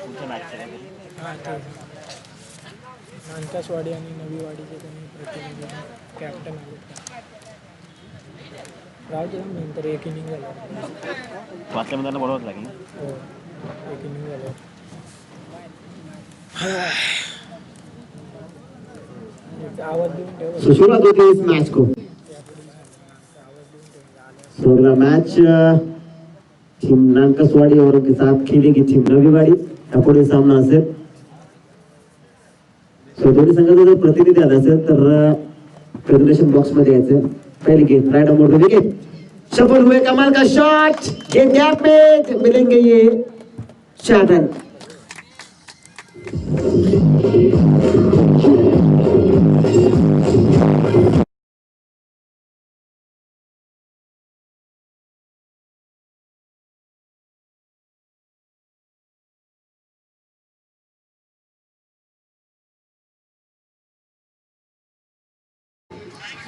हां ते मानकासवाडी आणि नवीवाडीचे कोणी प्रतिनिधी कॅप्टन आले राहू दे नंतर एक इनिंग झालं वाचल्यामध्ये त्यांना बोलावंच लागेल. हो एक इनिंग झालं. आवाज देऊन ठेव. शुरुआत होती इस मैच को. अगला मैच टीम नानकसवाड़ी और के साथ खेलेगी टीम रविवाड़ी अकोले सामना असेल. दोन्ही संघाचा जर प्रतिनिधी आला असेल तर प्रेझेंटेशन बॉक्स मध्ये यायचं. पहली गेंद राइट ऑन बोर्ड विकेट सफल हुए. कमाल का शॉट. गेंद गैप में मिलेंगे ये 4 रन.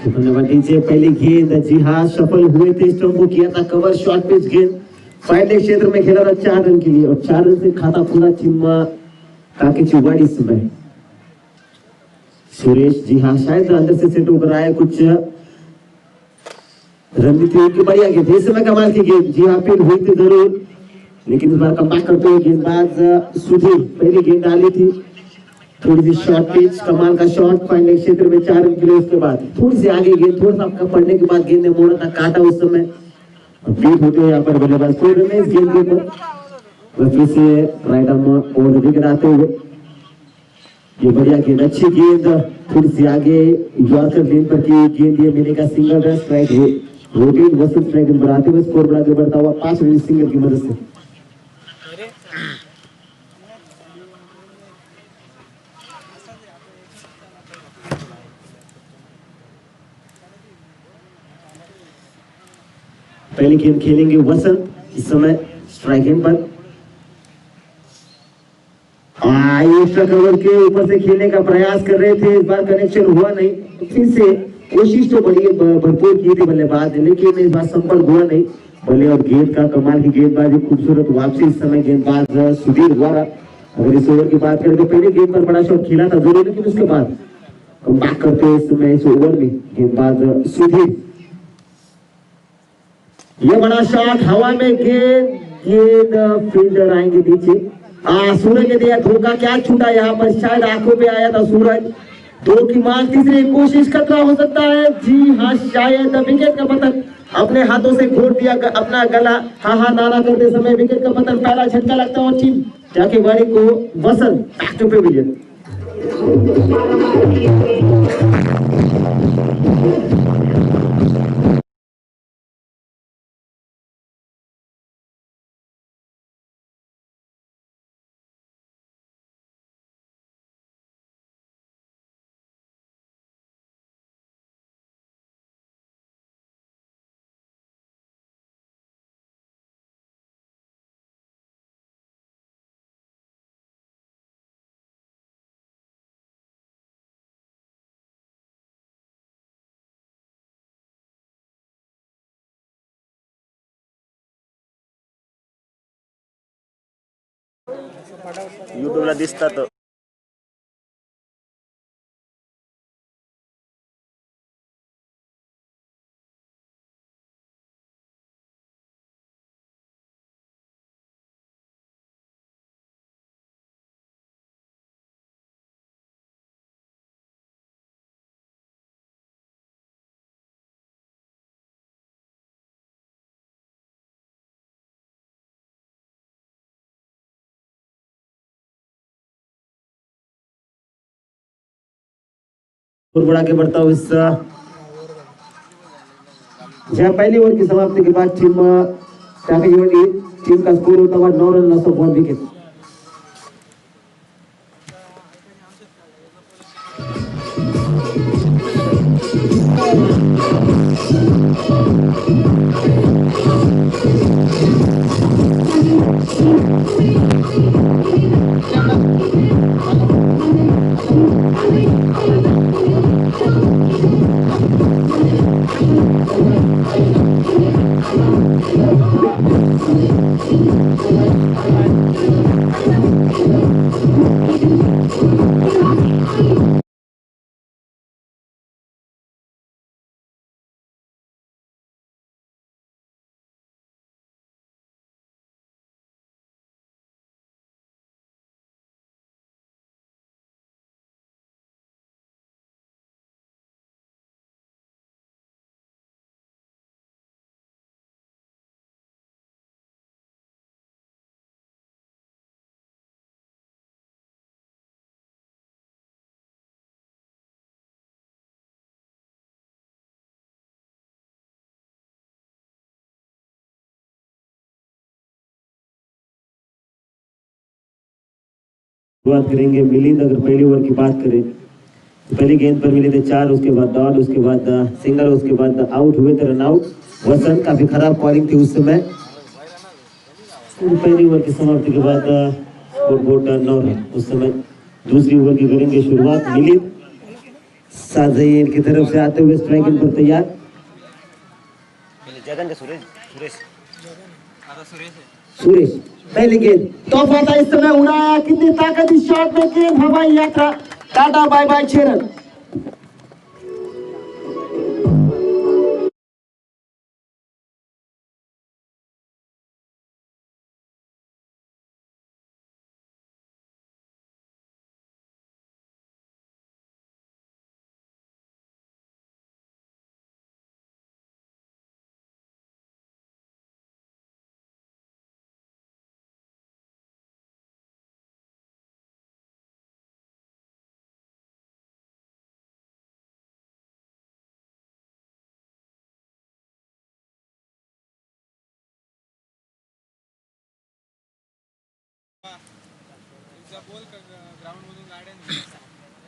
धन्यवाद दीजिए. पहली गेंद जी हाँ सफल हुए थे. स्टंप को किया था कवर. शॉर्ट पिच गेंद फाइनल क्षेत्र में खेला था 4 रन के लिए और 4 रन से खाता पूरा टीम काकीची वाड़ी में. सुरेश जी हाँ शायद अंदर से सेट होकर आए. कुछ रणनीति उनकी बढ़िया गेंद इस समय. कमाल की गेंद जी हाँ फिर हुई थी जरूर लेकिन इस बार कमबैक करते हुए गेंदबाज सुधीर. पहली गेंद डाली थी थोड़ी सी शॉर्ट पिच. कमाल का शॉट फाइनल क्षेत्र में 4 रन के लिए. उसके बाद थोड़ी सी आगे गेंद थोड़ा सा आपका पड़ने के बाद गेंद ने मोड़ा था काटा उस समय. बीट होते हैं यहाँ पर बल्लेबाज कोई रमेश गेंद के ऊपर फिर से राइट आर्म और विकेट आते हुए. ये बढ़िया गेंद अच्छी गेंद थोड़ी सी आगे यॉर्कर लेन पर की गेंद. ये मिलेगा single run. Strike rotate versus strike बढ़ाते हुए स्कोर बढ़ा के बढ़ता हुआ 5 रन सिंगल की मदद से. पहली गेंद खेलेंगे वसंत. इस समय स्ट्राइक एंड पर कवर के ऊपर से खेलने का प्रयास कर रहे थे. इस बार कनेक्शन हुआ नहीं. फिर से कोशिश तो बड़ी भरपूर की थी बल्लेबाज ने लेकिन इस बार संपर्क हुआ नहीं. बल्ले और गेंद का कमाल की गेंदबाजी खूबसूरत वापसी. इस समय गेंदबाज सुधीर द्वारा. अगर इस ओवर की बात करें तो पहले गेंद पर बड़ा शॉट खेला था जरूर लेकिन उसके बाद कमबैक करते हुए इस समय इस ओवर में गेंदबाज सुधीर. ये बड़ा शॉट हवा में. गेंद फील्डर आएंगे नीचे. सूरज ने दिया धोखा. क्या छूटा यहाँ पर. शायद आंखों पे आया था सूरज. 2 की मार. तीसरी कोशिश खतरा हो सकता है. जी हाँ शायद विकेट का पतन. अपने हाथों से घोट दिया अपना गला. हाँ नारा करते समय विकेट का पतन. पहला झटका लगता है और टीम जाके वाड़ी को वसंत बैक टू पेविलियन. युट्यूबला दिसतात. बढ़ा के बढ़ता हूँ इस जहाँ पहली ओवर की समाप्ति के बाद टीम का स्कोर होता हुआ 9 रन 9 विकेट. बात करेंगे मिलिंद। अगर पहली ओवर की बात करें तो पहली गेंद पर मिले थे 4, उसके बाद डॉट, उसके बाद सिंगल, उसके बाद आउट हुए थे, रन आउट। वसंत काफी खराब बॉलिंग थी उस समय। पहली ओवर की समाप्ति के बाद स्कोर बोर्ड 9 रन उस समय। दूसरी ओवर की करेंगे शुरुआत। मिलिंद साजन की तरफ से आते हुए स्ट्राइक पर तैयार। सुरेश पहली गेंद तोहफा था इस समय, उड़ाया, कितनी ताकत इस शॉट में, गेंद हवाई यात्रा, टाटा बाय बाय 6 रन।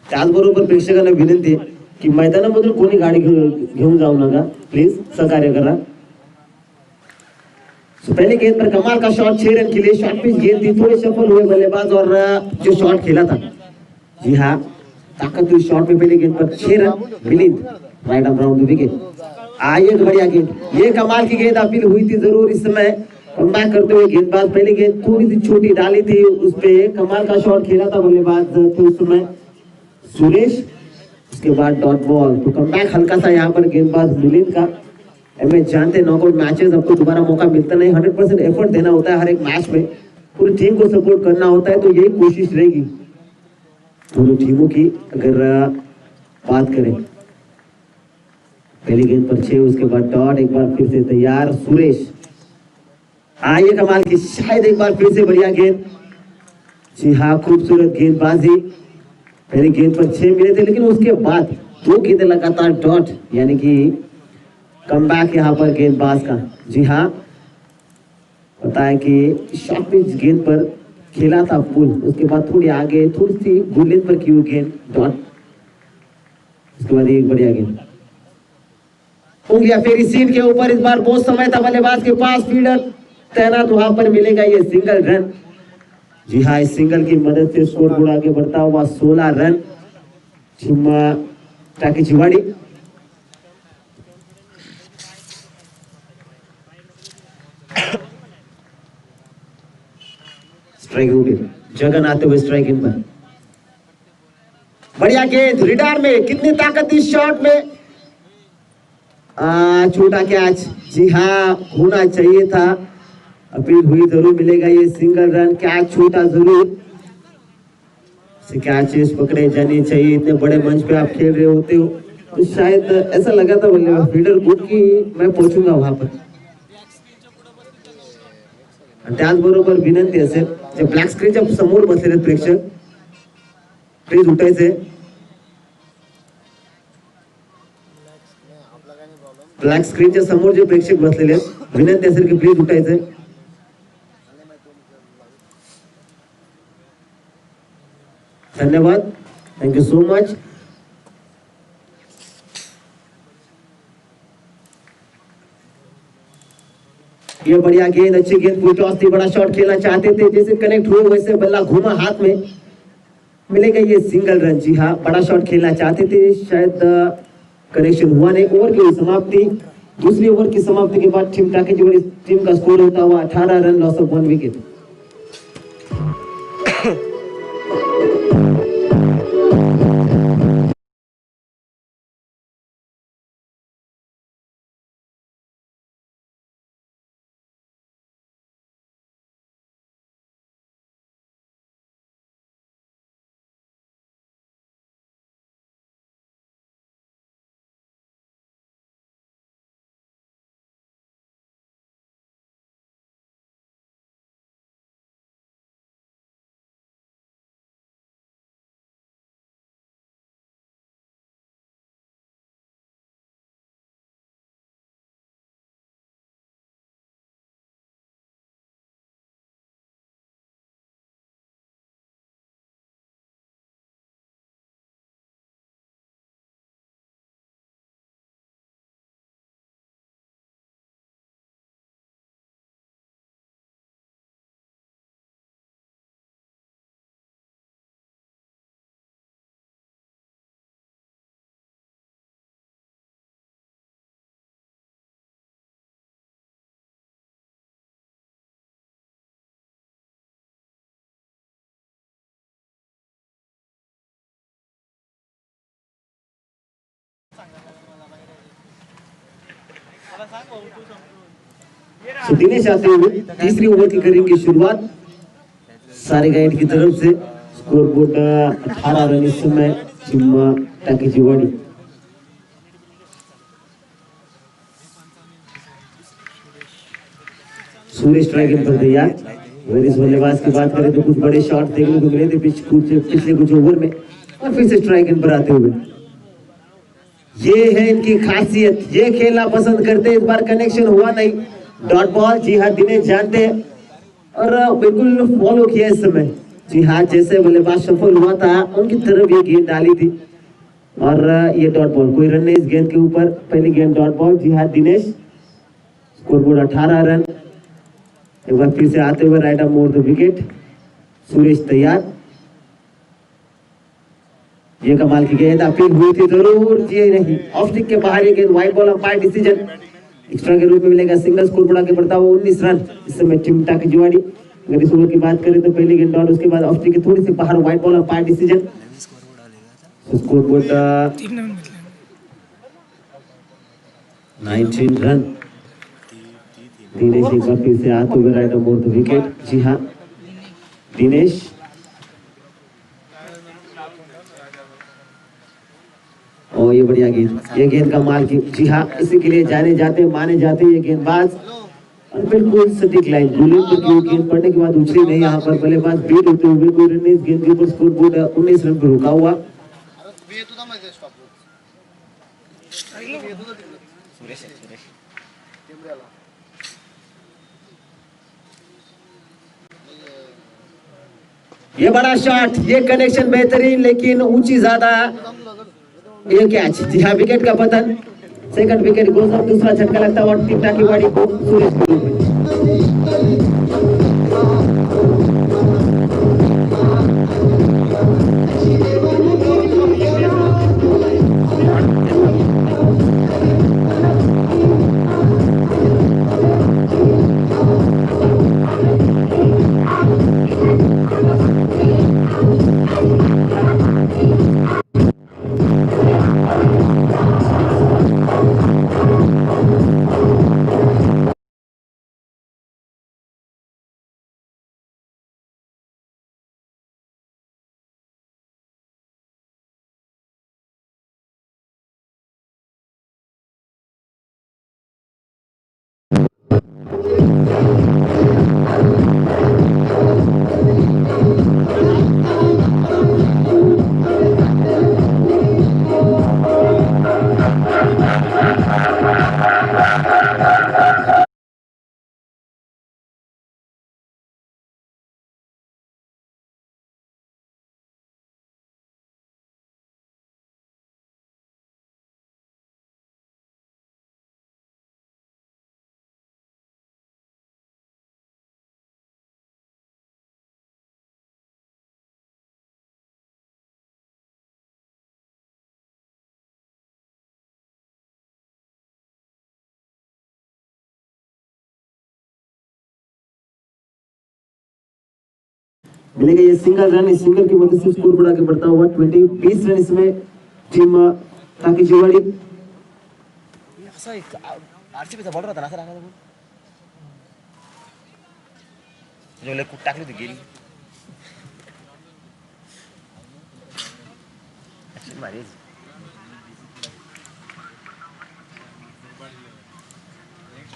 त्याचबरोबर प्रेक्षकांना विनंती आहे की मैदानामधून कोणी गाडी घेऊन जाऊ नका, प्लीज सहकार्य करा। पहले गेंद पर कमाल का शॉट, 6 रन के लिए। शॉर्ट पिच गेंद थी, थोड़े सफल हुए बल्लेबाज और जो शॉट खेला था, जी हाँ, ताकतवर शॉट में पहले गेंद पर 6 run. Milind right of round wicket. एक बढ़िया गेंद, ये कमाल की गेंद अपील हुई थी जरूर इस समय। कमबैक करते हुए गेंदबाज, पहले गेंद थोड़ी सी छोटी डाली थी, उस पे कमाल का शॉट खेला था बल्लेबाज थे उस समय सुरेश। उसके बाद डॉट बॉल, तो कमबैक हल्का सा यहाँ पर गेंदबाज मिलिंद का। हमें जानते नॉकआउट मैचेस आपको दोबारा मौका मिलता नहीं, 100% एफर्ट देना होता है हर एक मैच में, पूरी टीम को सपोर्ट करना होता है, तो यही कोशिश रहेगी दोनों टीमों की। अगर बात करें पहली गेंद पर 6, उसके बाद डॉट, एक बार फिर से तैयार सुरेश। ये कमाल की, शायद एक बार फिर से बढ़िया गेंद, जी हाँ, खूबसूरत गेंदबाजी। पहली गेंद पर 6 मिले थे, लेकिन उसके बाद 2 गेंदें लगातार डॉट, यानी कि कमबैक यहाँ पर गेंदबाज का। जी हाँ, पता है कि शॉर्ट पिच गेंद पर खेला था पुल, उसके बाद थोड़ी आगे, थोड़ी सी गुड लेंथ पर की हुई गेंद डॉट, उसके बाद एक बढ़िया गेंद। उंगलियां फेरी सीट के ऊपर, इस बार बहुत समय था बल्लेबाज के पास, फील्डर तैनात, वहां पर मिलेगा ये सिंगल रन। जी हाँ, इस सिंगल की मदद से स्कोर बोर्ड आगे बढ़ता हुआ 16 रन। टाकी चिवाड़ी स्ट्राइक विकेट, जगन आते हुए स्ट्राइक इन पर। बढ़िया गेंद रिडार में, कितनी ताकत इस शॉट में, छोटा कैच, जी हाँ, होना चाहिए था, अपील हुई, जरूर मिलेगा ये सिंगल रन। कैच छूटा जरूर, कैचेस पकड़े जाने चाहिए, इतने बड़े मंच पे आप खेल रहे होते हो, तो शायद ऐसा लगा था बल्लेबाज फील्डर को कि मैं पहुंचूंगा वहां पर। त्याचबरोबर विनंती असेल, जे ब्लॅक स्क्रीनच्या समोर बसलेले प्रेक्षक प्लीज उठायचे। ब्लॅक स्क्रीनच्या समोर जे प्रेक्षक बसलेले आहेत, विनंती असेल की प्लीज उठायचे। धन्यवाद, थैंक यू सो मच। ये बढ़िया गेंद, अच्छी गेंद, फुल टॉस थी, बड़ा शॉट खेलना चाहते थे, जैसे कनेक्ट हुए वैसे बल्ला घूमा हाथ में, मिलेगा ये सिंगल रन। जी हाँ, बड़ा शॉट खेलना चाहते थे, शायद कनेक्शन हुआ नहीं। ओवर की समाप्ति, दूसरी ओवर की समाप्ति के बाद टीम टाके टीम का स्कोर होता हुआ 18 रन, लॉस ऑफ 1 विकेट। तो दिनेश आते हुए तीसरी ओवर की करेंगे शुरुआत सारे गाइड की तरफ से। स्कोर बोर्ड 18 रन इस समय टीम टाकीजीवाड़ी। सुरेश स्ट्राइक पर तैयार। अगर इस बल्लेबाज की बात करें तो कुछ बड़े शॉट देखने को मिले थे पिछले कुछ ओवर में और फिर से स्ट्राइक पर आते हुए। ये है इनकी खासियत, ये खेलना पसंद करते। इस बार कनेक्शन हुआ नहीं, डॉट बॉल। जी हाँ, दिनेश जानते हैं और बिल्कुल फॉलो किया इस समय। जी हाँ, जैसे बल्लेबाज सफल हुआ था उनकी तरफ ये गेंद डाली थी और ये डॉट बॉल। कोई रन नहीं इस गेंद के ऊपर, पहली गेंद डॉट बॉल। जी हाँ, दिनेश। Scoreboard 18 run. एक बार फिर से आते हुए right more the wicket. Suresh तैयार। ये कमाल की गेंद अपील हुई थी जरूर, जी नहीं, ऑफ स्टिक के बाहर ये गेंद wide ball, umpire decision. Extra के रूप में मिलेगा सिंगल। स्कोर बढ़ा के बढ़ता हुआ 19 रन इस समय टीम टाकीजीवाड़ी। अगर इस ओवर की बात करें तो पहली गेंद डॉट, उसके बाद ऑफ स्टिक के थोड़ी सी बाहर wide ball, umpire decision. Scoreboard 19 run. Dinesh एक बार फिर से आते हुए राइट मोर द विकेट। जी हाँ, दिनेश। और ये बढ़िया गेंद, ये गेंद का माल की। जी हाँ, इसी के लिए जाने जाते माने जाते ये गेंदबाज। और बिल्कुल सटीक लाइन गुलिंग की गेंद पड़ने के बाद दूसरी नहीं, यहाँ पर बल्लेबाज बीट होते हुए कोई रन इस गेंद के ऊपर। स्कोर बोर्ड 19 रन पर रुका हुआ। ये बड़ा शॉट, ये कनेक्शन बेहतरीन लेकिन ऊंची ज्यादा। ये कैच। जी हाँ, विकेट का पतन। Second wicket goes off. दूसरा झटका लगता हुआ टीम टाकीवाड़ी को सुरेश के रूप में। मिलेगा ये सिंगल रन। इस सिंगल की मदद से स्कोर बढ़ा के बढ़ता हुआ 20 रन इसमें टीम टाकीजीवाड़ी। असं एक आरसीबीचा बॉलर होता ना सर, जो कुठ टाकली होती गेली. भारी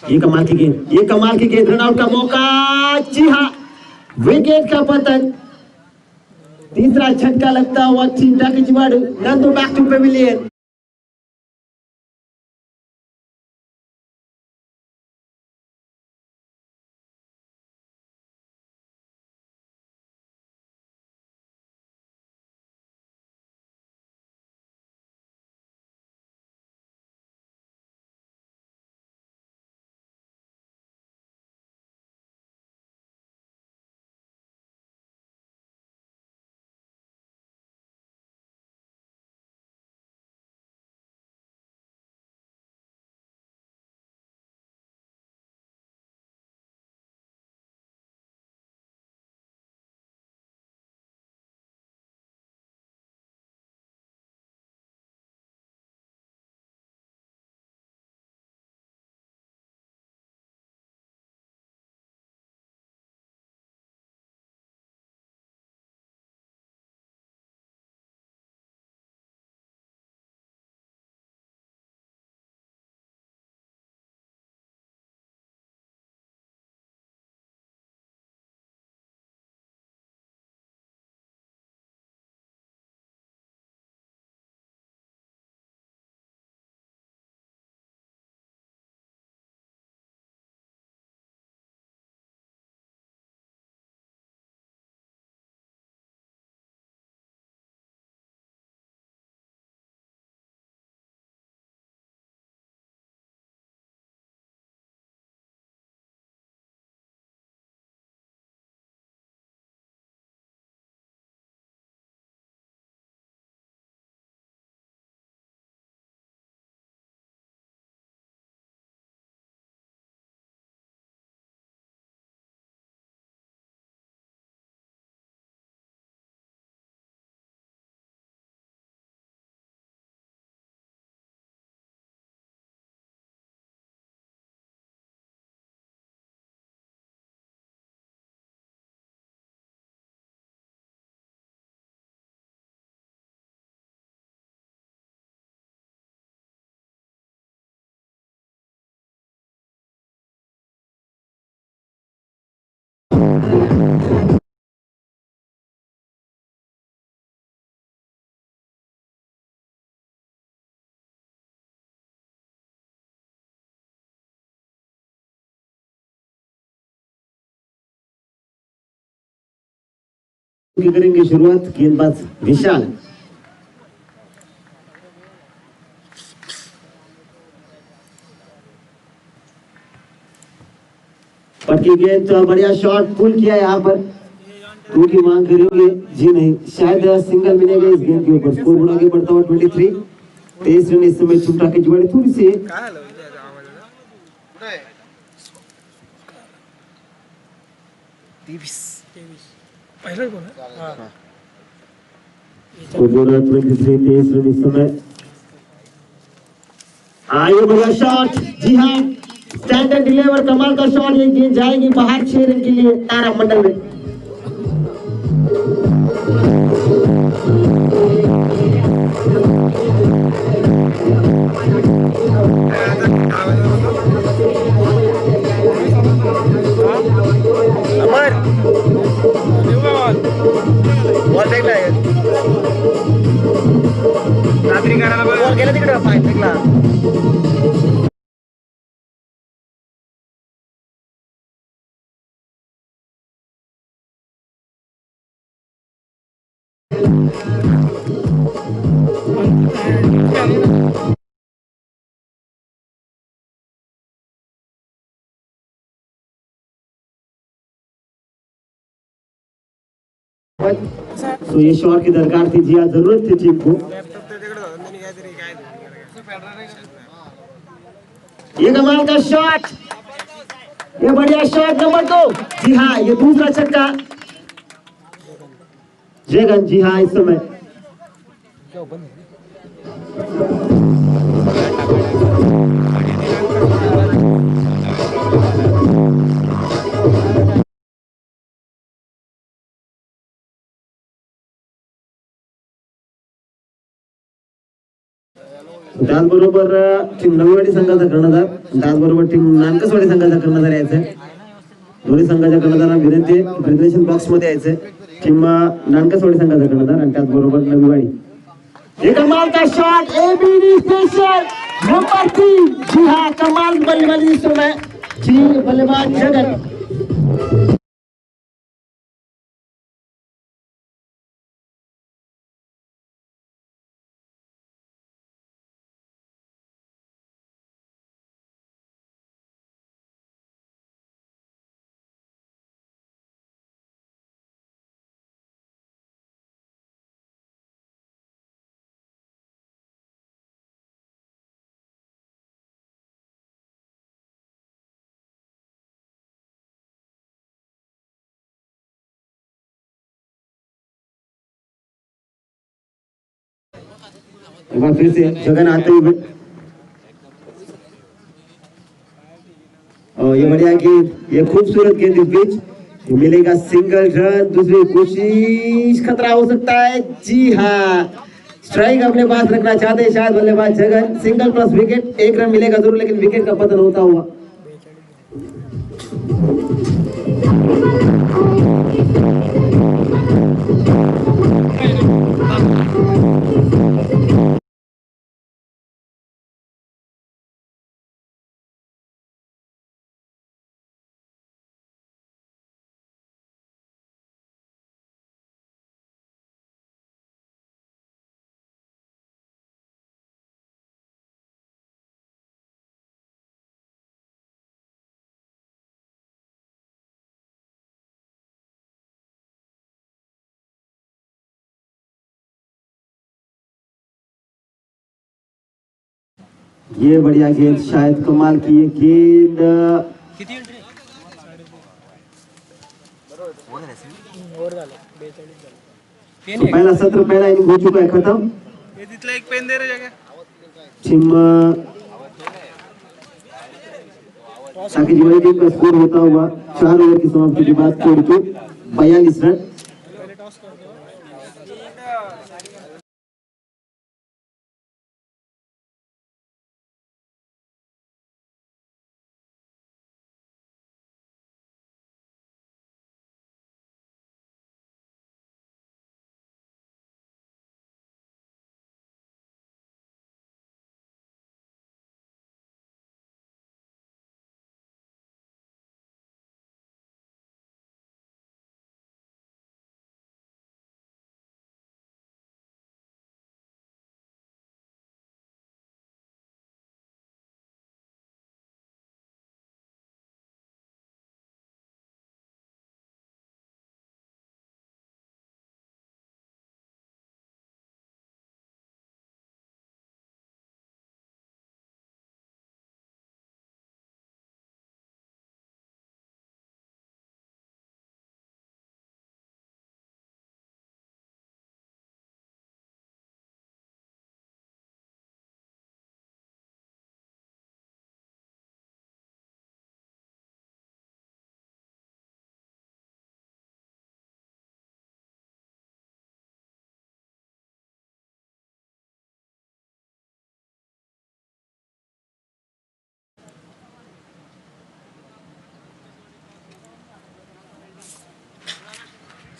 ये कमाल की गेंद, ये कमाल की गेंद। रन आउट का मौका। जी हाँ, विकेट का पतन। तीसरा झटका लगता हुआ टीम टाकीजीवाड़ी। Nandu back to pavilion. करेंगे शुरुआत गेंदबाज विशाल। पटकी गेंद तो बढ़िया शॉट पुल किया यहाँ पर, टू की मांग करेंगे जी नहीं, शायद सिंगल मिलेगा इस गेंद के ऊपर। स्कोर आगे बढ़ता हुआ 23, 23 रन इस समय चुमटा की जुआड़ी थोड़ी सी 23 पहले ही बोला हाँ। स्कोर 23, 23 रन इस समय। आइए बढ़िया शॉट, जी हाँ स्टैंडर्ड डिलीवर, कमाल का शॉट, ये गेंद जाएगी बाहर 6 रन के लिए तारा मंडल में। अमर बॉल फेकला आहे रात्री करायला बॉल गेला तिकडे पाय फेकला तो ये शॉट की दरकार थी जी हाँ, जरूरत थी टीम को। ये कमाल का शॉट, ये बढ़िया शॉट नंबर 2, जी हाँ ये दूसरा छक्का जयगन, जी हाँ इस समय त्याचबरोबर टीम नवीवाडी संघाचा कर्णधार, त्याचबरोबर टीम नानकसवाडी संघाचा कर्णधार यायचंय। दोन्ही संघाच्या कर्णधारांना विनंती आहे की प्रिपरेशन बॉक्स मध्ये यायचंय। टीम नानकसवाडी संघाचा कर्णधार आणि त्याचबरोबर नवीवाडी। एक कमाल का शॉट, एबीडी स्पेशल नंबर 3, जी हाँ कमाल बल्लेबाजी इस समय जी बल्लेबाज जगन। एक बार फिर से जगन आते हुए, और ये बढ़िया गेंद, ये खूबसूरत गेंद इस बीच, मिलेगा सिंगल रन, दूसरी कोशिश खतरा हो सकता है, जी हाँ स्ट्राइक अपने पास रखना चाहते हैं शायद बल्लेबाज Jagan. Single plus wicket, 1 run मिलेगा जरूर, लेकिन विकेट का पतन होता हुआ। ये बढ़िया गेंद, शायद कमाल की ये गेंद, किती एंट्री ओव्हर झालं 42 झालं। तो पहला सत्र पहला इनिंग हो चुका है खत्म। ये तिथला एक पेन दे रे जगह टीम साकी जीवानी टीम का स्कोर होता हुआ 4 ओवर की समाप्ति के बाद 42 रन।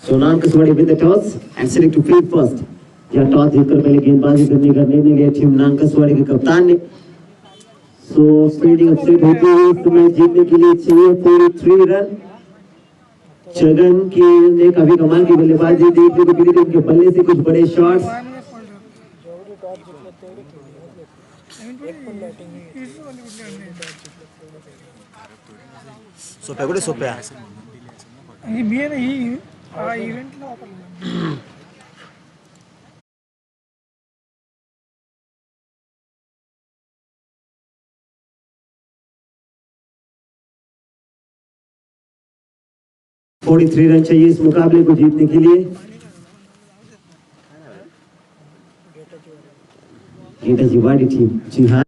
सोनाम कसवाड़ी with the toss and select to field first. यह टॉस जीतकर पहले गेंदबाजी करने का निर्णय लिया टीम नाम कसवाड़ी के कप्तान ने। सो फील्डिंग अपसेट होती है, इस मैच जीतने के लिए चाहिए 43 रन। जगन की ने काफी कमाल की बल्लेबाजी देखने को मिली, उनके बल्ले से कुछ बड़े शॉट्स। जेवढी टॉस जिंकलं तेवढी खेळली. एक पण बॅटिंग नाही. सोप्या कुठे सोप्या आणि मी ना ही इव्हेंटला वापरलं. 43 रन चाहिए इस मुकाबले को जीतने के लिए। गेटा जिवाड़ी टीम, जी हाँ,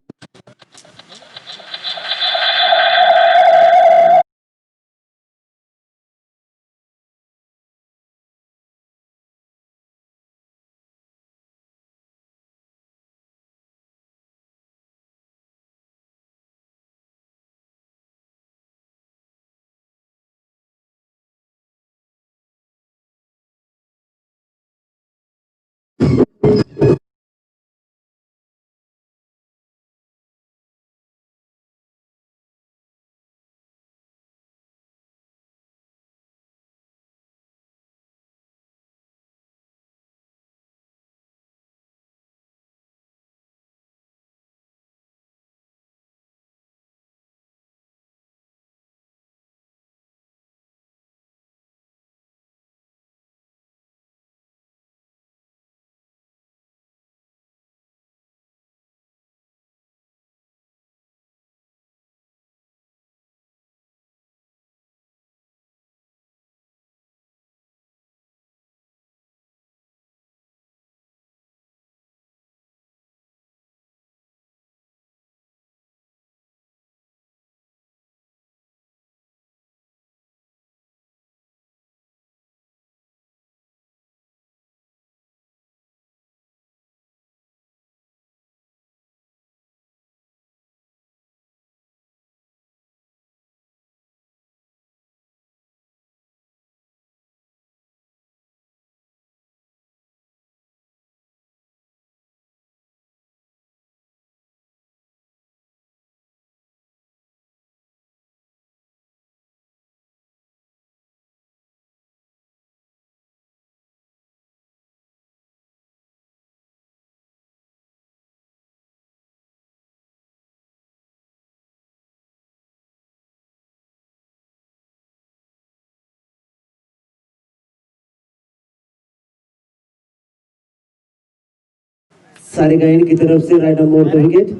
सारे गाइड की तरफ से राइट मोड़ का विकेट।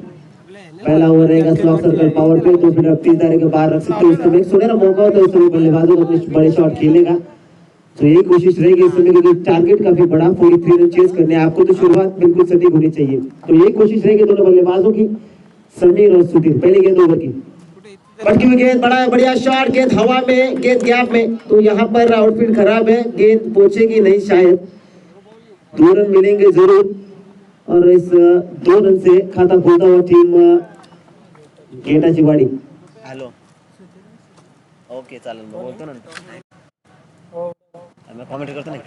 पहला ओवर रहेगा स्लॉग सर्कल पावर पे, तो फिर 30 दायरे के बाहर रख सकते हो। इस समय सुनहरा मौका होता है, उस समय बल्लेबाजों को अपने बड़े शॉट खेलेगा, तो यही कोशिश रहेगी इस समय, क्योंकि टारगेट काफी बड़ा 43 रन चेस करने आपको, तो शुरुआत बिल्कुल सटीक होनी चाहिए। तो यही कोशिश रहेगी दोनों बल्लेबाजों की, समीर और सुधीर। पहली गेंद ओवर की पटकी हुई गेंद, बड़ा बढ़िया शॉट, गेंद हवा में, गेंद गैप में, तो यहाँ पर आउटफील्ड खराब है, गेंद पहुंचेगी नहीं शायद। 2 रन मिलेंगे जरूर, और इस 2 रन से खाता खोलता हुआ टीम गेटा चिवाड़ी। हॅलो ओके चालेल मग बोलतो नंतर मैं कमेंट करतो ना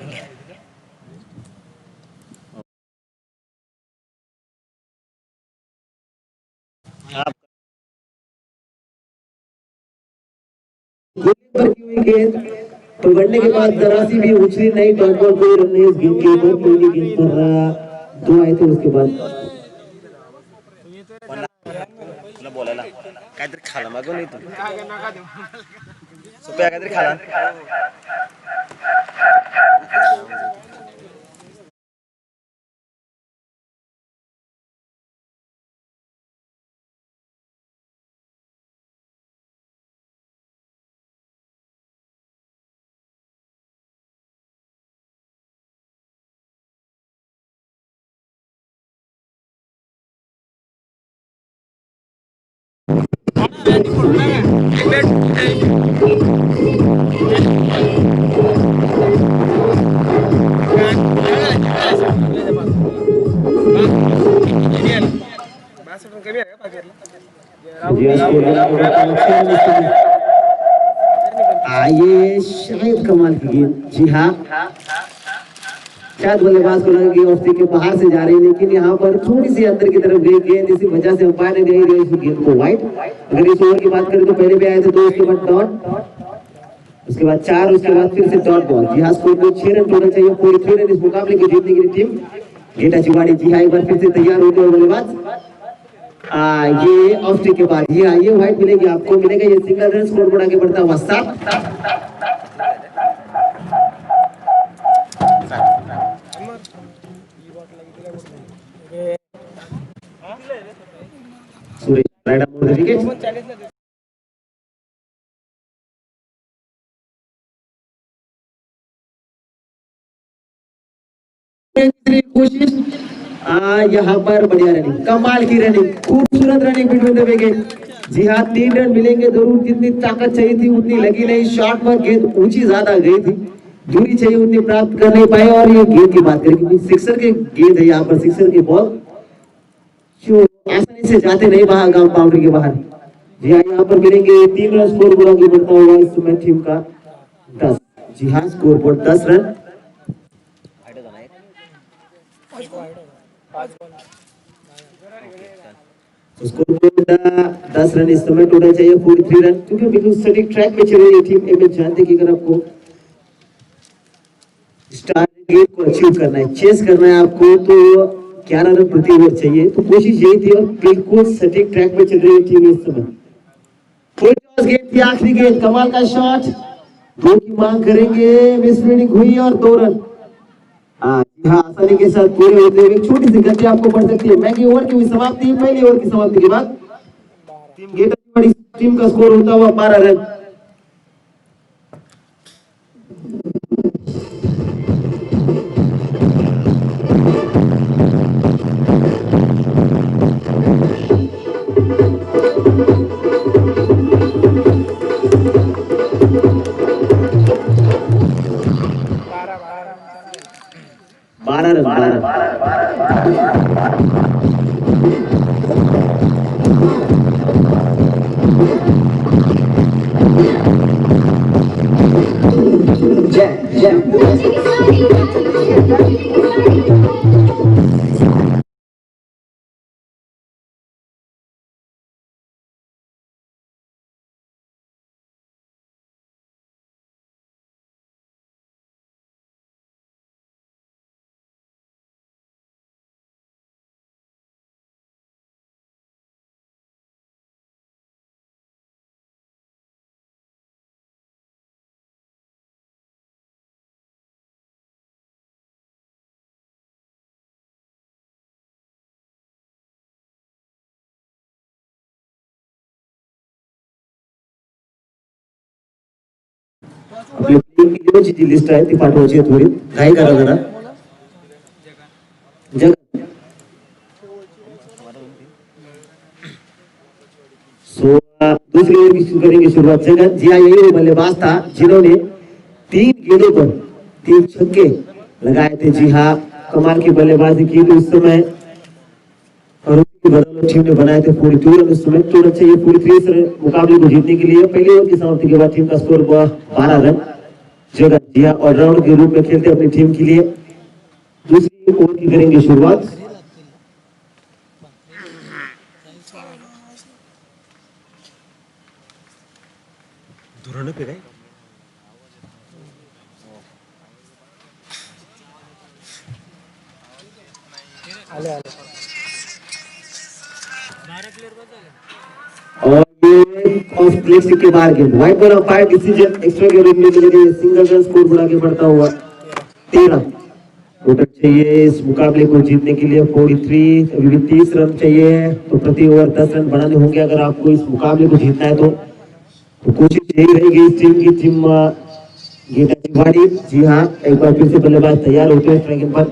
गेंद पकड़ने के बाद जरा सी भी उछली नहीं, डॉट बॉल कोई रन नहीं इस गेंद के ऊपर। पहली गेंद पर 2 आए थे, उसके बाद तुला बोलायला काहीतरी खाला मागव नाही तू सोप्या काहीतरी खाला ये शायद कमाल की गेंद, जी हाँ, शायद बल्लेबाज को लगा कि ऑफ स्टिक के बाहर से जा रही है, लेकिन यहाँ पर थोड़ी सी अंदर की तरफ गई गेंद, इसी वजह से अंपायर ने नहीं दिया इस गेंद को वाइड। अगर इस ओवर की बात करें तो पहले भी आए थे 2, उसके बाद डॉट, उसके बाद 4, उसके बाद फिर से डॉट बॉल। जी हाँ, स्कोर को 6 रन होना चाहिए, पूरी 3 रन इस मुकाबले को जीतने के लिए टीम गेटा चिवाड़ी। जी हाँ, एक बार फिर से तैयार होते हुए बल्लेबाज, ये ऑफ स्टिक के बाद, जी हाँ, ये वाइड मिलेगी आपको, मिलेगा ये सिंगल रन, स्कोर बोर्ड आगे बढ़ता हुआ 7। Suresh right up the wicket. कोशिश, यहाँ पर बढ़िया रनिंग, कमाल की रनिंग, खूबसूरत रनिंग बिटवीन द विकेट। जी हाँ, 3 रन मिलेंगे जरूर, जितनी ताकत चाहिए थी उतनी लगी नहीं, शॉट पर गेंद ऊंची ज्यादा गई थी, दूरी चाहिए उतनी प्राप्त कर नहीं पाए। और ये गेंद की बात करें क्योंकि सिक्सर के गेंद है, यहाँ पर सिक्सर की बॉल जो आसानी से जाते नहीं बाहर, गांव बाउंड्री के बाहर। जी हाँ, यहाँ पर मिलेंगे 3 रन, स्कोर बोर्ड आगे बढ़ता होगा इस समय टीम का 10। जी हाँ, score board 10 run. Score board 10 run इस समय, टोटल चाहिए 43 रन, क्योंकि बिल्कुल सटीक ट्रैक पे चल रही है टीम। एम जानते कि अगर आपको स्टार गेम को अचीव करना है, चेस करना है आपको, तो 11 रन प्रति ओवर चाहिए, तो कोशिश यही थी और बिल्कुल सटीक ट्रैक पे चल रही है टीम इस समय। गेंद थी, आखिरी गेंद, कमाल का शॉट, 2 की मांग करेंगे, मिस फील्डिंग हुई और 2 रन। हाँ, आसानी के साथ पूरे होते हुए छोटी सी गति आपको पड़ सकती है। महंगी ओवर की हुई समाप्ति, पहली ओवर की समाप्ति के बाद टीम का स्कोर होता हुआ 12 रन। लिस्ट आहे ती पाठवायची थोडी, काय करा जरा जग। दूसरी ओवर की करेंगे शुरुआत। जगत जी हाँ, यही बल्लेबाज था जिन्होंने 3 गेंदों पर 3 छक्के लगाए थे। जी हाँ, कमाल की बल्लेबाजी की थी उस समय और उसकी बदौलत टीम ने बनाए थे 42 रन। उस समय टोटल चाहिए 43 रन मुकाबले को जीतने के लिए। पहली ओवर की समाप्ति के बाद टीम का स्कोर हुआ 12 रन। जगत जी हाँ, ऑलराउंडर के रूप में खेलते अपनी टीम के लिए। दूसरी ओवर की करेंगे शुरुआत। पे गए और ये ऑफ प्लेस के बाहर गेंद, wide ball umpire decision, extra के रूप में सिंगल रन, स्कोर बढ़ा के बढ़ता हुआ 13। टोटल चाहिए इस मुकाबले को जीतने के लिए 43। अभी भी 30 रन चाहिए, तो प्रति ओवर 10 रन बनाने होंगे अगर आपको इस मुकाबले को जीतना है। तो कोशिश यही रहेगी इस टीम की, टीम गेटा चिवाड़ी। जी हाँ, एक बार फिर से बल्लेबाज तैयार होते हैं स्ट्राइकिंग पर।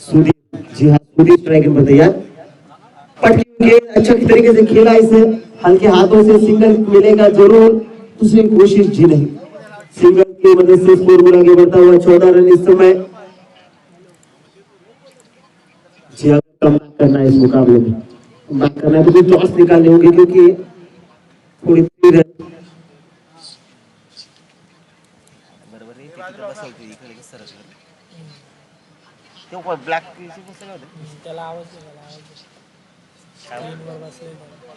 सुदीप, जी हाँ, सुदीप स्ट्राइकिंग पर तैयार। पटकी गेंद अच्छा तरीके से खेला, इसे हल्के हाथों से सिंगल मिलेगा जरूर, दूसरी कोशिश जी नहीं, सिंगल की मदद से स्कोर बोर्ड आगे बढ़ता हुआ 14 रन इस समय। जी हाँ, कम करना है इस मुकाबले में, कम करना है तो टॉस निकालने होंगे क्योंकि 43 रन चलते इकडे कसं सरकलं ते कोण ब्लॅक पीस पुस्तक होते त्याला आवाज दे, त्याला आवाज दे. स्क्रीनवर बसले त्याला.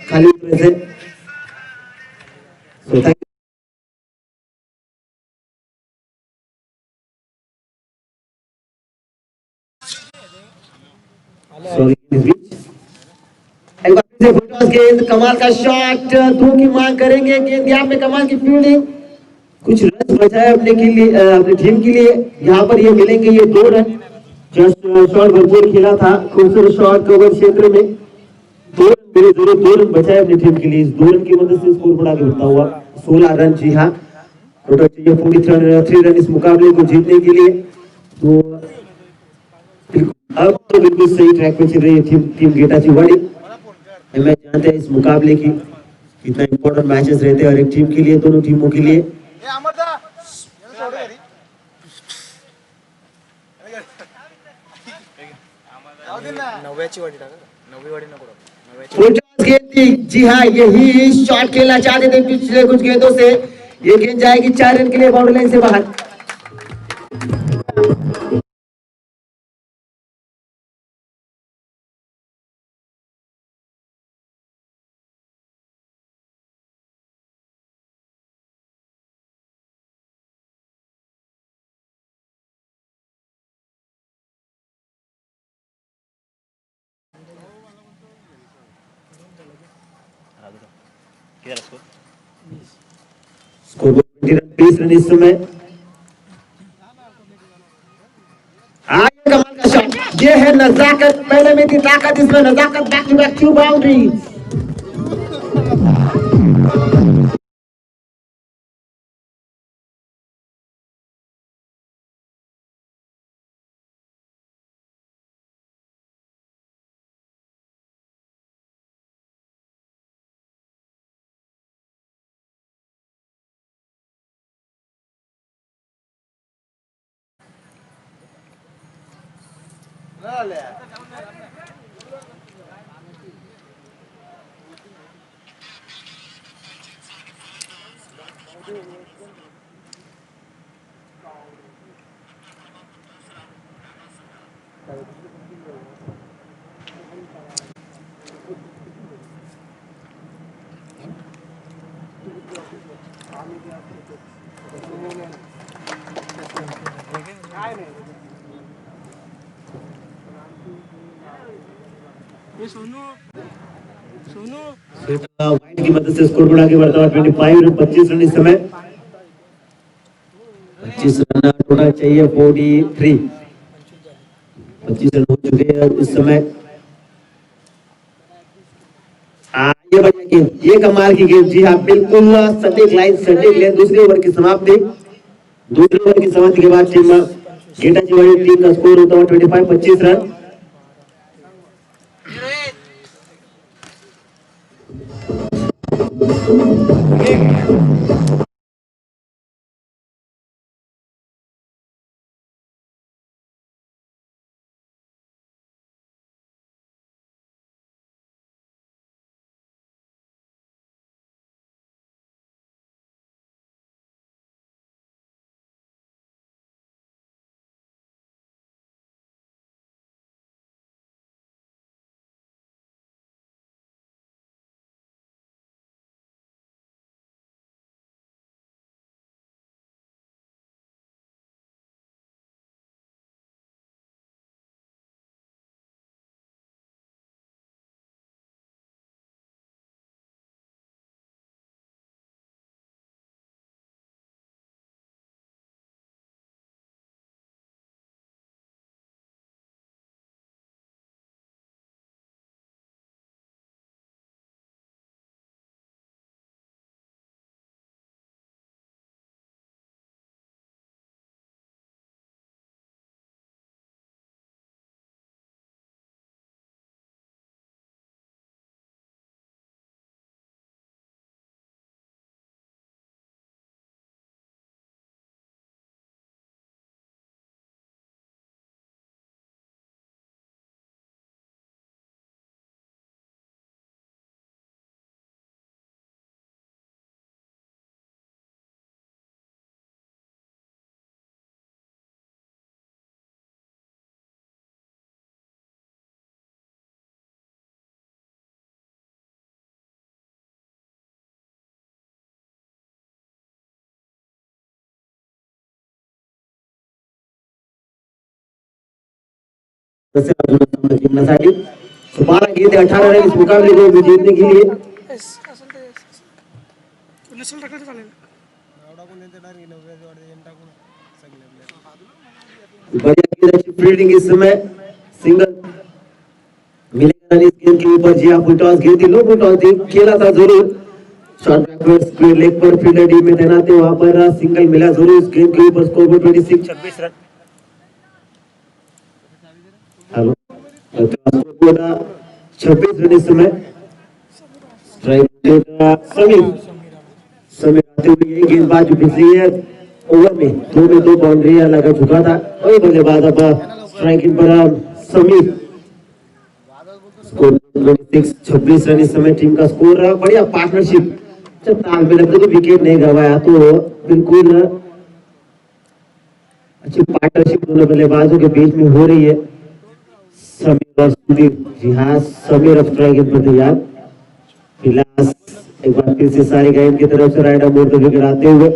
खाली उतरायचंय. स्वतः सॉरी एक बार फिर से फुटबॉल गेंद, कमाल का शॉट, दो की मांग करेंगे, गेंद यहाँ पे कमाल की फील्डिंग, कुछ रन बचा है अपने के लिए, अपनी टीम के लिए. यहाँ पर ये मिलेंगे ये 2 रन. जस्ट शॉट भरपूर खेला था, खूबसूरत शॉट कवर क्षेत्र में 2 रन मेरे जरूर 2 रन बचा है अपनी टीम के लिए. इस 2 रन की मदद से स्कोर बढ़ा के बढ़ता हुआ 16 रन. जी हाँ, टोटल चाहिए 43 रन इस मुकाबले को जीतने के लिए. तो अब तो बिल्कुल सही ट्रैक पे चल रही है टीम गेटा चिवाड़ी. मैं जानते हैं इस मुकाबले की कितना इंपॉर्टेंट मैचेस रहते हैं हर एक टीम के लिए, दोनों टीमों के लिए. जी हाँ, यही शॉट खेलना चाहते थे पिछले कुछ गेंदों से. ये गेंद जाएगी 4 रन के लिए बाउंड्री लाइन से बाहर. किधर स्कोर स्कोर 20 रन इस समय. कमाल का शॉट, ये है नजाकत, पहले में थी ताकत, इसमें नजाकत. Back to back 2 boundaries. Wide की मदद से स्कोर बढ़ा के बढ़ता हुआ 25 रन इस समय. 25 रन टोटल चाहिए 43. 25 रन हो चुके हैं इस समय. ये बढ़िया गेंद, ये कमाल की गेंद. जी हाँ, बिल्कुल सटीक लाइन, सटीक लेंथ. दूसरे ओवर की समाप्ति. दूसरे ओवर की समाप्ति के बाद टीम गेटा चिवाड़ी टीम का स्कोर होता है 25 रन. जिंकण्यासाठी 12 गेंद 18 रन इस मुकाबले को जीतने के लिए बढ़िया गेंद फील्डिंग इस समय सिंगल मिलेगा इस गेंद के ऊपर। जी हाँ, फुल टॉस गेंद थी, लो फुल टॉस थी, खेला था जरूर शॉट बैकवर्ड स्क्वायर लेग पर फील्डर टीम में तैनात थे, वहां पर सिंगल मिला जरूर इस गेंद के ऊपर। Score board 26 run. Hello, 26 run इस समय। स्ट्राइक समीर समीर आते हुए यही गेंदबाज जो पिछली ओवर में दो बाउंड्री लगा चुका था, वही बल्लेबाज अब स्ट्राइकिंग पर समीर। स्कोर 26 रन इस समय टीम का स्कोर रहा। बढ़िया पार्टनरशिप, जब तालमेल तो विकेट नहीं गवाया तो बिल्कुल अच्छी पार्टनरशिप दोनों बल्लेबाजों के बीच में हो रही है। समीर और सुदीप, जी हाँ, समीर अब स्ट्राइकिंग पर तैयार। विलास एक बार फिर से सारी गेंद की तरफ से राइट मोड़ को गिराते हुए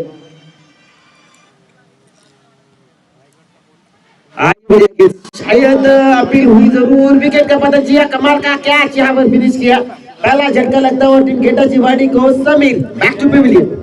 शायद अपील हुई जरूर, विकेट का पता जिया कमाल का कैच यहाँ पर फिनिश किया, पहला झटका लगता है और टीम गेटा चिवाड़ी को। Sameer back to pavilion.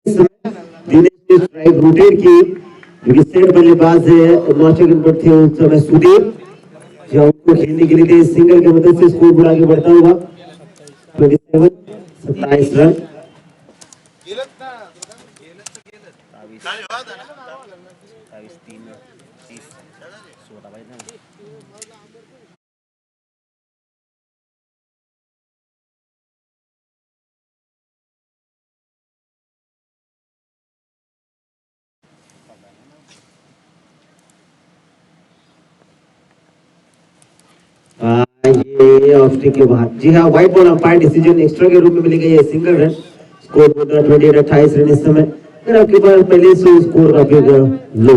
Dinesh ने स्ट्राइक रोटेट की, क्योंकि सेट बल्लेबाज नौचेक पर थे उस समय सुदीप, जो उनको खेलने के लिए थे। सिंगल की मदद से स्कोर बोर्ड आगे बढ़ता हुआ 27 रन। ये ऑफ स्टिक के बाद, जी हाँ, white ball umpire decision extra के रूप में मिलेगा ये single run. Score board 28 run इस समय। अगर आपके पास पहले से स्कोर काफी लो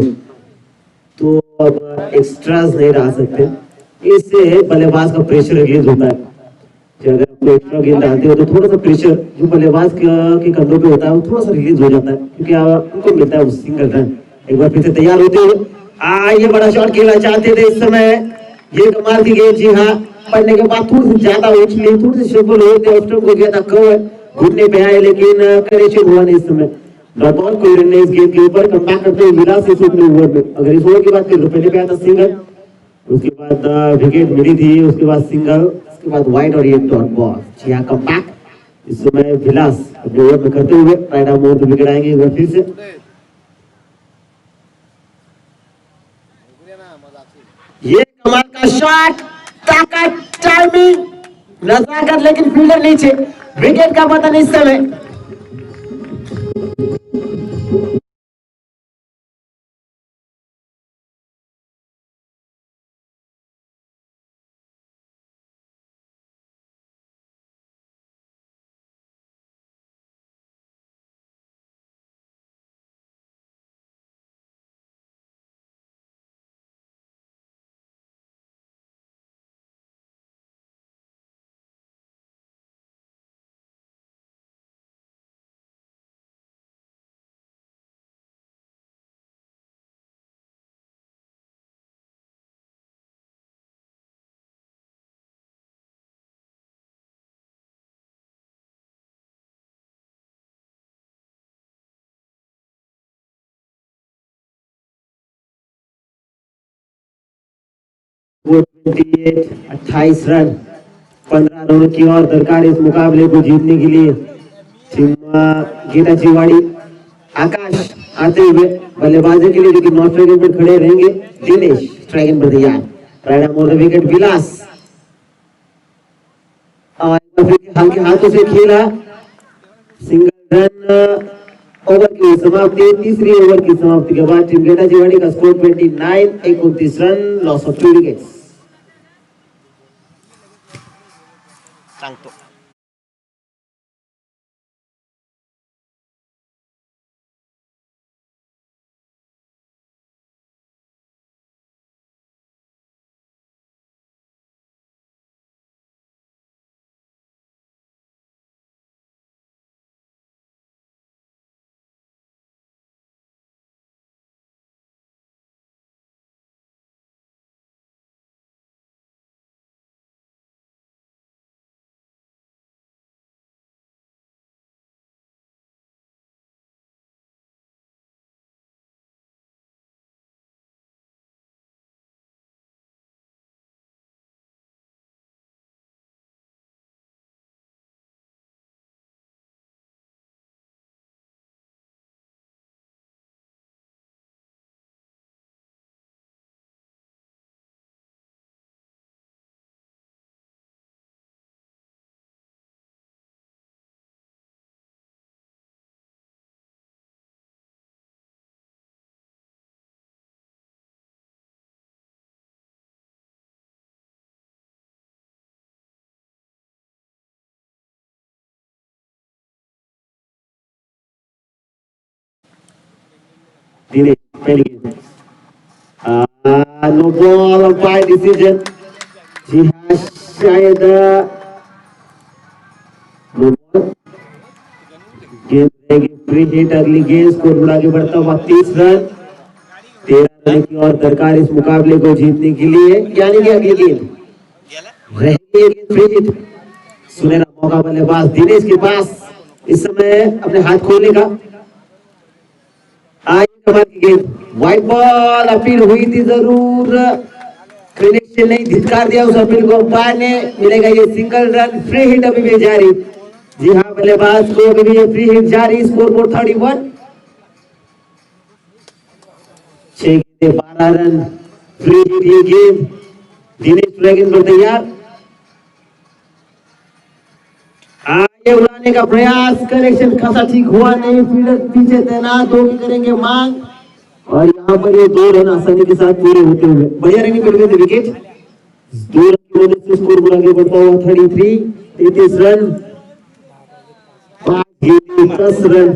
तो अब एक्स्ट्रास नहीं रह सकते, इससे बल्लेबाज का प्रेशर रिलीज होता है। अगर आपको एक्स्ट्रा गेंद डालते हो तो थोड़ा सा प्रेशर जो बल्लेबाज के कंधों पे होता है वो थोड़ा सा रिलीज हो जाता है, क्योंकि उनको मिलता है सिंगल रन। एक बार फिर से तैयार होते हुए ये बड़ा शॉट खेलना चाहते थे इस समय, ये कमाल की गेंद, जी हाँ, पढ़ने के बाद थोड़ी सी ज्यादा उछली, थोड़ी सी शफल होते ऑफ को गया था, कवर घुटने पे आए, लेकिन करेक्शन हुआ नहीं इस समय। नॉट ऑल कोई रन इस गेंद के ऊपर। कम बैक करते हुए विलास इस ओवर में, अगर इस ओवर की बात करें तो पहले पे आया था सिंगल, उसके बाद विकेट मिली थी, उसके बाद सिंगल, उसके बाद वाइड और ये डॉट बॉल। जी हाँ, कम बैक इस समय विलास अपने ओवर में करते हुए राइट आर्म ओवर पे विकेट आएंगे एक बार फिर से। ये कमाल का शॉट, ताकत, टाइमिंग, नजाकत, लेकिन फील्डर नीचे, विकेट का पतन इस समय। 28 रन 15 रनों की और दरकार इस मुकाबले को जीतने के लिए टीम गीता चिवाड़ी आकाश आते हुए बल्लेबाजी के लिए जो कि नॉन स्ट्राइक पर खड़े रहेंगे दिनेश स्ट्राइक पर तैयार राइट मोर द विकेट विलास और हल्के हाथों से खेला सिंगल रन ओवर की समाप्ति तीसरी ओवर की समाप्ति के बाद टीम गेटा चिवाड़ी का score 29 29 run loss of 2 wickets सांगतो दिनेश पहली नो बॉल बाय डिसीजन जी हाँ शायद नो बॉल गेंद रहेगी फ्री हिट अगली गेंद स्कोर बढ़ा के बढ़ता हुआ 30 रन 13 रन की और दरकार इस मुकाबले को जीतने के लिए यानी कि अगली गेंद रहेगी फ्री हिट सुनहरा मौका बल्लेबाज दिनेश के पास इस समय अपने हाथ खोलने का आई कमाल की गेंद वाइट बॉल अपील हुई थी जरूर कनेक्शन नहीं धिक्कार दिया उस अपील को अंपायर ने मिलेगा ये सिंगल रन फ्री हिट अभी भी जारी जी हाँ बल्लेबाज को अभी भी ये फ्री हिट जारी score board 31 12 run free hit ये गेंद दिनेश ड्रैगन पर तैयार आगे उड़ाने का प्रयास कनेक्शन खासा ठीक हुआ नहीं फील्डर पीछे तैनात होकर करेंगे मांग और यहाँ पर ये 2 रन आसानी के साथ पूरे होते हुए बढ़िया रनिंग कर गए थे विकेट 2 रन की वजह से स्कोर आगे बढ़ता हुआ 33 33 रन 10 रन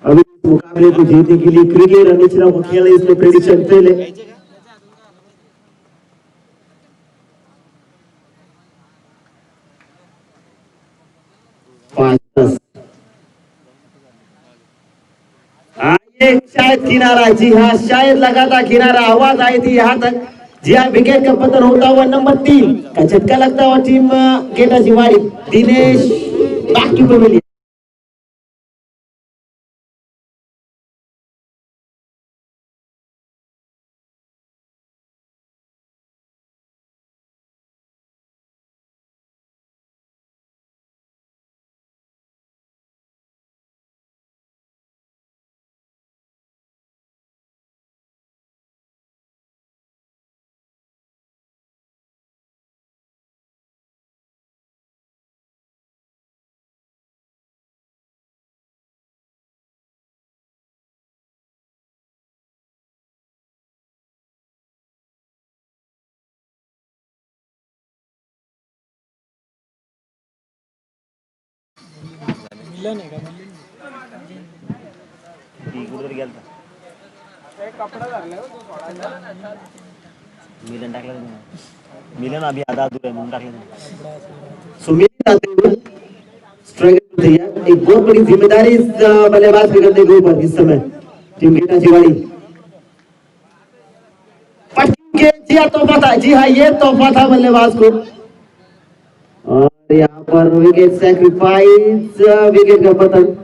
अभी मुकाबले को जीतने के लिए क्रिकेट अनिचरा को खेला इसमें प्रेडिक्शन पहले 5-10 ये शायद किनारा जी हाँ शायद लगा था किनारा आवाज आई थी यहाँ तक जी हाँ विकेट का पतन होता हुआ नंबर 3 का झटका लगता हुआ टीम गेटा चिवाड़ी दिनेश बाकी पे मिली मिलन आहे का कुठेतरी गेलता कपडा धरला तो सोडायचा मिलन टाकलं मिलन अभी आधा अधूरा है म्हणून टाकलं सुमित आते हुए स्ट्राइक पर तैयार एक बहुत बड़ी जिम्मेदारी इस बल्लेबाज के करने के ऊपर इस समय टीम गेटा चिवाड़ी ये तोहफा था जी हाँ ये तोहफा था बल्लेबाज को और यहाँ पर विकेट सैक्रिफाइस विकेट का पतन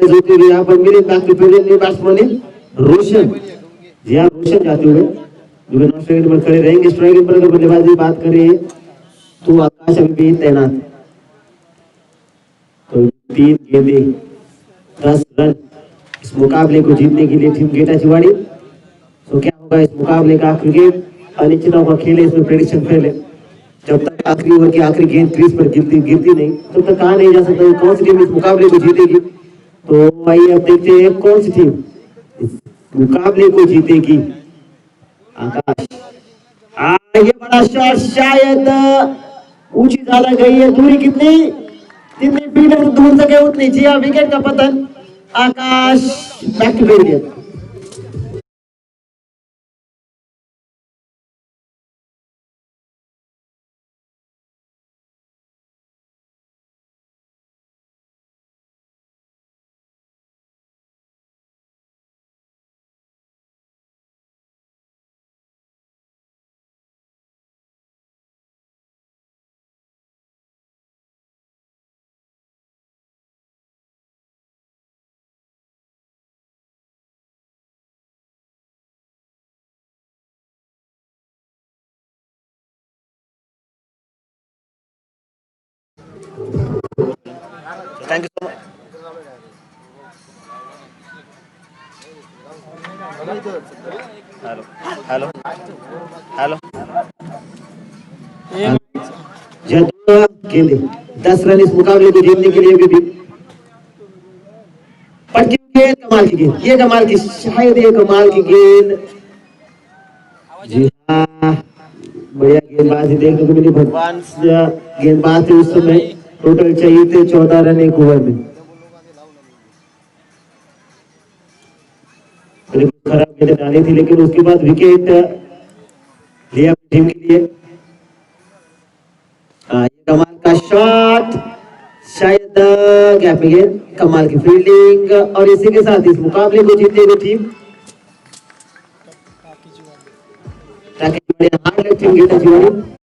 रन होते हुए यहाँ पर मिले back to fielding new batsman Roshan. जी हाँ, रोशन जाते हुए जो नॉन स्ट्राइक पर खड़े रहेंगे। स्ट्राइक पर अगर बल्लेबाजी बात करें तो आकाश अभी भी तैनात है। तो 3 गेंदें 10 रन इस मुकाबले को जीतने के लिए टीम गेटा चिवाड़ी। तो क्या होगा इस मुकाबले का? क्रिकेट अनिश्चितताओं का खेल है, इसमें प्रेडिक्शन फेल है। जब तक आखिरी ओवर की आखिरी गेंद क्रीज पर गिरती नहीं तब तक कहा नहीं जा सकता कौन सी टीम इस मुकाबले को जीतेगी। तो आइए अब देखते हैं कौन सी टीम इस मुकाबले को जीतेगी। आकाश, ये बड़ा शॉट शायद ऊंची ज्यादा गई है। दूरी कितनी जितनी फील्डर दूर सके उतनी। जी हाँ, विकेट का पतन। Akash back to field. Thank you so much. Hello hello hello. गेंदे 10 रन इस मुकाबले को जीतने के लिए भी पटकी गेंद, कमाल की गेंद। ये कमाल की, शायद ये कमाल की गेंद। जी हाँ, बढ़िया गेंदबाजी देखने को मिली। भगवान गेंदबाज थे उस समय। टोटल चाहिए थे 14 रन एक ओवर में। खराब गेंद डाली थी लेकिन उसके बाद विकेट लिया टीम के लिए। कमाल का शॉट, शायद गैप में गेंद। कमाल की फील्डिंग और इसी के साथ इस मुकाबले को जीतने हुए टीम टीम गेटा चिवाड़ी।